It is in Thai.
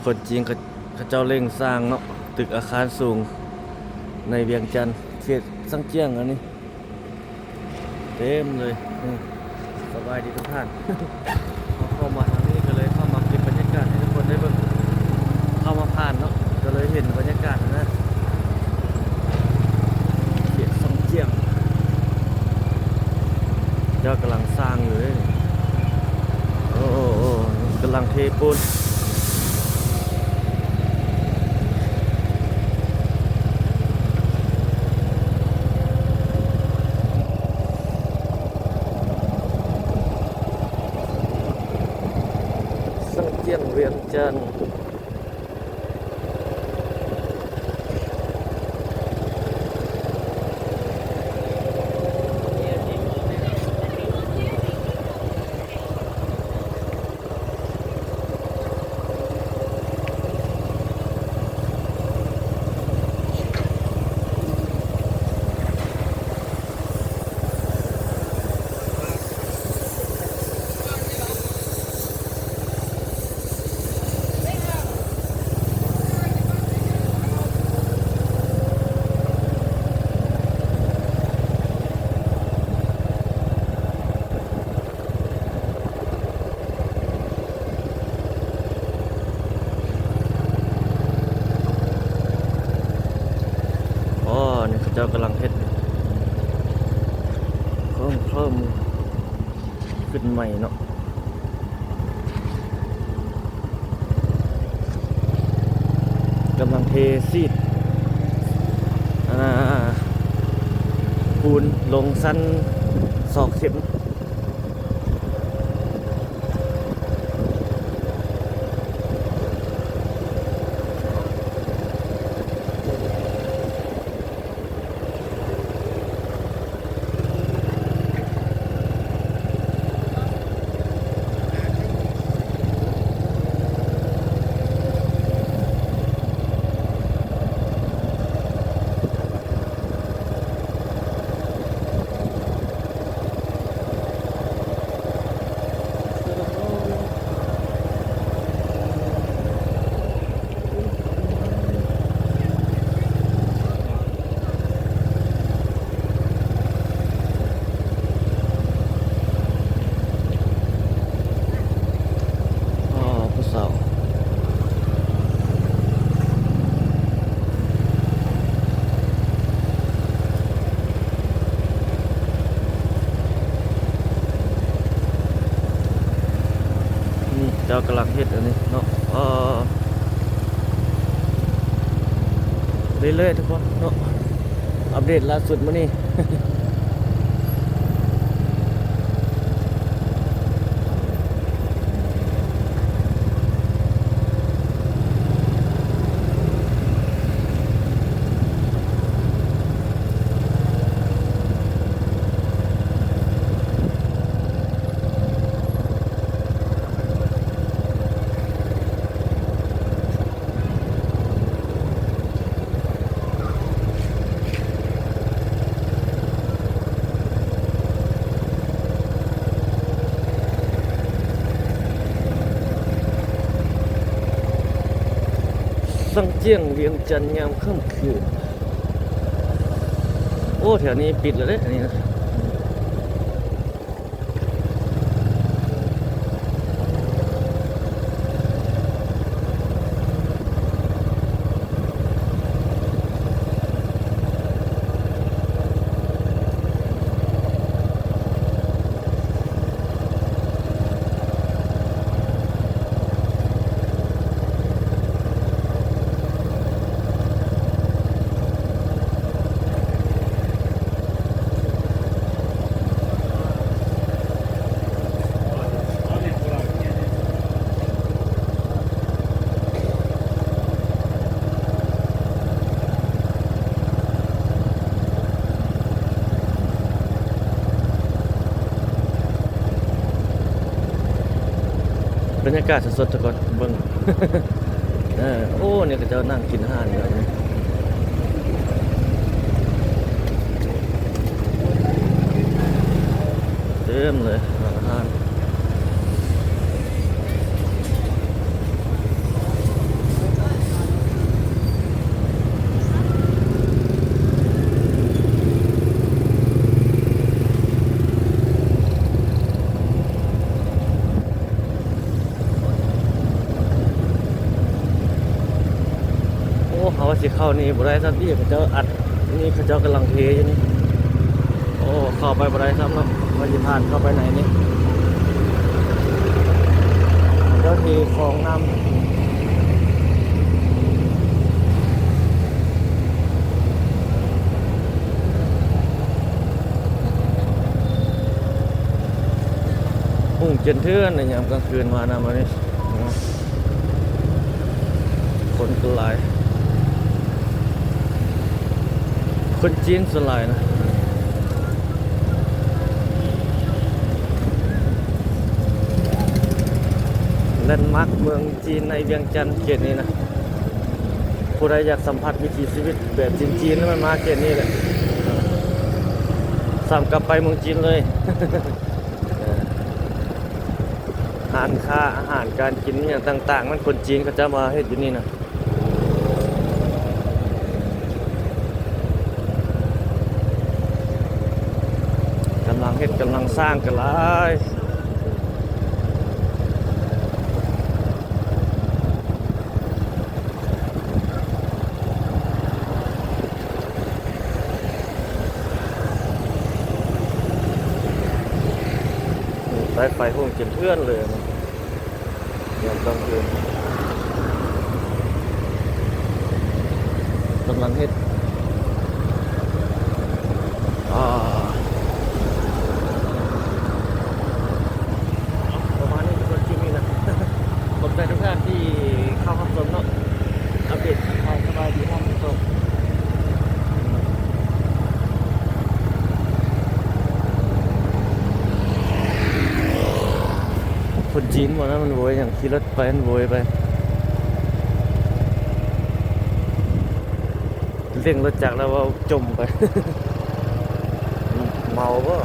คนจีนเขาเจ้าเร่งสร้างเนาะตึกอาคารสูงในเวียงจันทร์เขตสังเจียงอันนี้เต็มเลยสบายดีทุกท่าน เข้ามาทางนี้ก็เลยเข้ามาเก็บบรรยากาศให้ทุกคนได้เบิ่งเข้ามาผ่านเนาะก็เลยเห็นบรรยากาศนะเขตสังเจียงเจ้ากำลังสร้างอยู่เลยโอ้กำลังเทปูนสังเจียงเวียงจันทร์นี่เขาเจ้ากำลังเฮ็ดเพิ่มขึ้นใหม่เนาะกำลังเทซีดปูนลงสั้นศอกเข็มเจ้ากำลังเฮ็ดอันนี้เนาะเรื่อยๆทุกคนเนาะอัปเดตล่าสุดมื้อนี้ สังเจียงเวียงจันทร์ยามค่ำคืนโอ้แถวนี้ปิดแล้วเด้อันนี้นะบรรยากาศสดๆทุกคนเบิ่ง โอ้เนี่ยก็จะนั่งกินอาหารอยู่แบบนี้เต็มเลยอาหาร เขาว่าสิเข้านี่บ่ได้ซ้ำที่เขาเจ้าอัดนี่เขาเจ้ากำลังเทอยู่นี่โอ้เข้าไปบ่ได้ซ้ำเนาะว่าสิผ่านเข้าไปไหนนี่เจ้าเทของน้ำพุ่งเจนเทือนในยามกลางคืนมานะมานี่คนก็หลายคนจีนส่วนหลายนะแลนด์มาร์คเมืองจีนในเวียงจันทร์เขตนี้นะผู้ใดอยากสัมผัสวิถีชีวิตแบบจีนๆแล้วมันมาเขตนี้แหละสามกลับไปเมืองจีนเลย อาหารค้าอาหารการกินอย่างต่างๆมันคนจีนเขาจะมาเฮ็ดอยู่นี่นะกำลังเฮ็ดกำลังสร้างกันหลายสายไฟหุ่งเจ็บเพื่อนเลยมันยามกลางคืนกำลังเฮ็ดประมาณนี้เป็นคลิปนี้นะ ขอบใจทุกท่านที่เข้ารับชมเนาะอัปเดตข่าวสบายดีท่านผู้ชมคนจีนหมดนะมันโวยอย่างขี่รถไปมันโวยไปเร่งรถจักรแล้วว่าจมไป เมาป่ะ